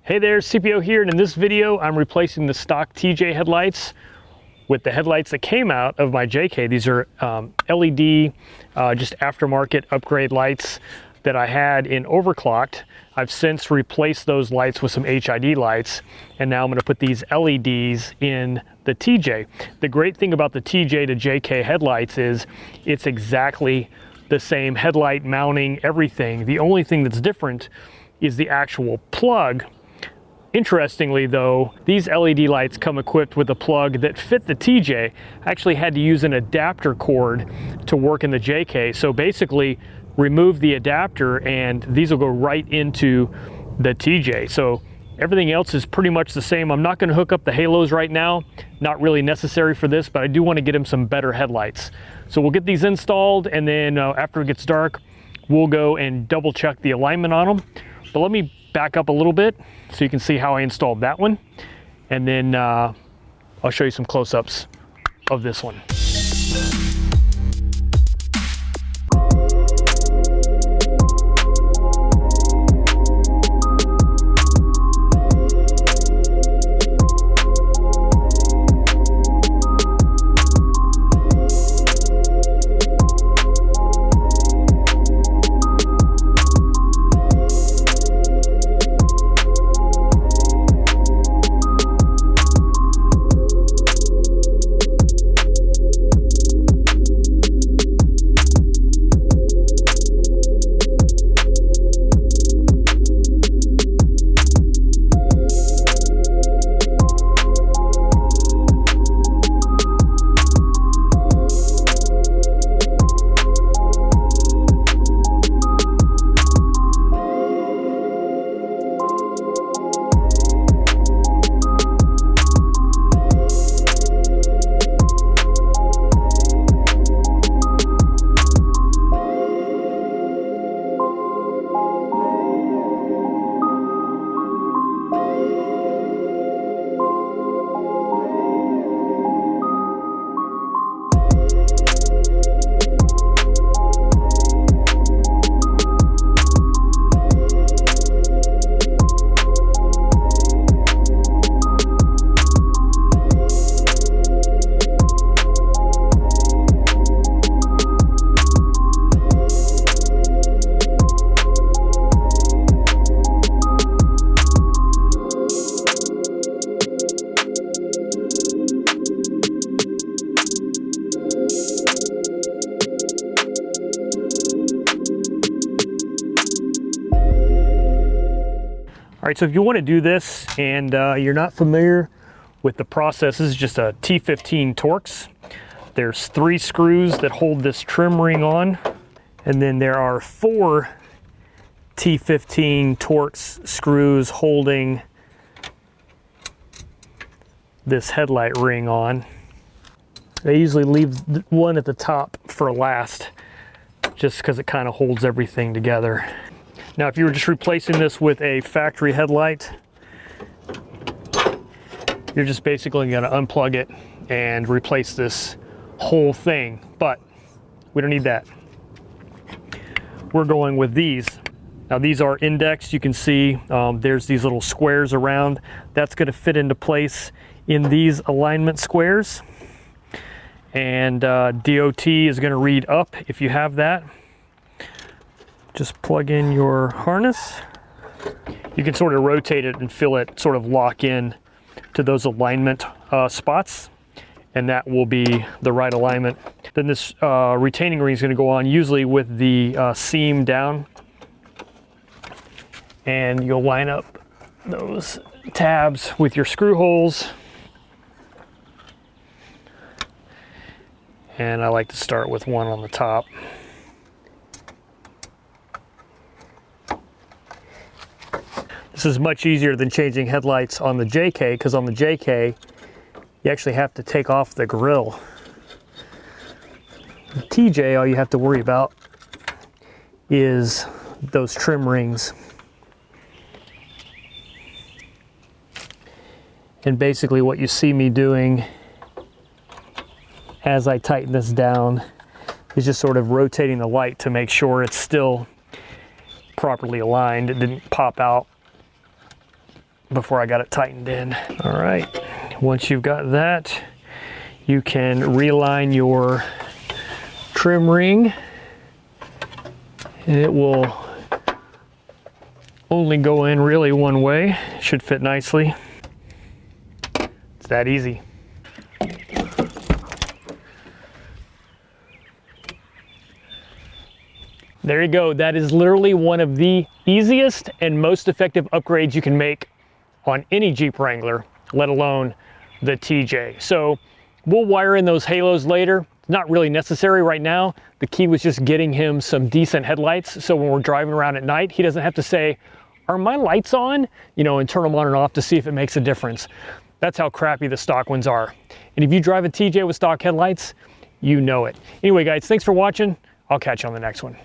Hey there, CPO here, and in this video I'm replacing the stock TJ headlights with the headlights that came out of my JK. These are LED, just aftermarket upgrade lights that I had in overclocked. I've since replaced those lights with some HID lights, and now I'm going to put these LEDs in the TJ. The great thing about the TJ to JK headlights is it's exactly the same headlight mounting, everything. The only thing that's different is the actual plug. Interestingly though, these LED lights come equipped with a plug that fit the TJ. I actually had to use an adapter cord to work in the JK. So basically remove the adapter and these will go right into the TJ. So everything else is pretty much the same. I'm not going to hook up the halos right now. Not really necessary for this, but I do want to get them some better headlights. So we'll get these installed, and then after it gets dark, we'll go and double check the alignment on them. But let me back up a little bit so you can see how I installed that one, and then I'll show you some close-ups of this one. All right, so if you want to do this and you're not familiar with the process, this is just a T15 Torx. There's 3 screws that hold this trim ring on, and then there are 4 T15 Torx screws holding this headlight ring on. I usually leave one at the top for last, just because it kind of holds everything together. Now, if you were just replacing this with a factory headlight, you're just basically going to unplug it and replace this whole thing, but we don't need that. We're going with these. Now, these are indexed. You can see there's these little squares around. That's going to fit into place in these alignment squares, and DOT is going to read up if you have that. Just plug in your harness. You can sort of rotate it and feel it sort of lock in to those alignment spots, and that will be the right alignment. Then this retaining ring is going to go on, usually with the seam down, and you'll line up those tabs with your screw holes. And I like to start with one on the top. This is much easier than changing headlights on the JK, because on the JK, you actually have to take off the grill. The TJ, all you have to worry about is those trim rings. And basically what you see me doing as I tighten this down is just sort of rotating the light to make sure it's still properly aligned. It didn't pop out. before I got it tightened in. All right, once you've got that, you can realign your trim ring, and it will only go in really one way. It should fit nicely. It's that easy. There you go. That is literally one of the easiest and most effective upgrades you can make on any Jeep Wrangler, let alone the TJ. So we'll wire in those halos later. Not really necessary right now. The key was just getting him some decent headlights, so when we're driving around at night, he doesn't have to say, are my lights on? You know, and turn them on and off to see if it makes a difference. That's how crappy the stock ones are. And if you drive a TJ with stock headlights, you know it. Anyway, guys, thanks for watching. I'll catch you on the next one.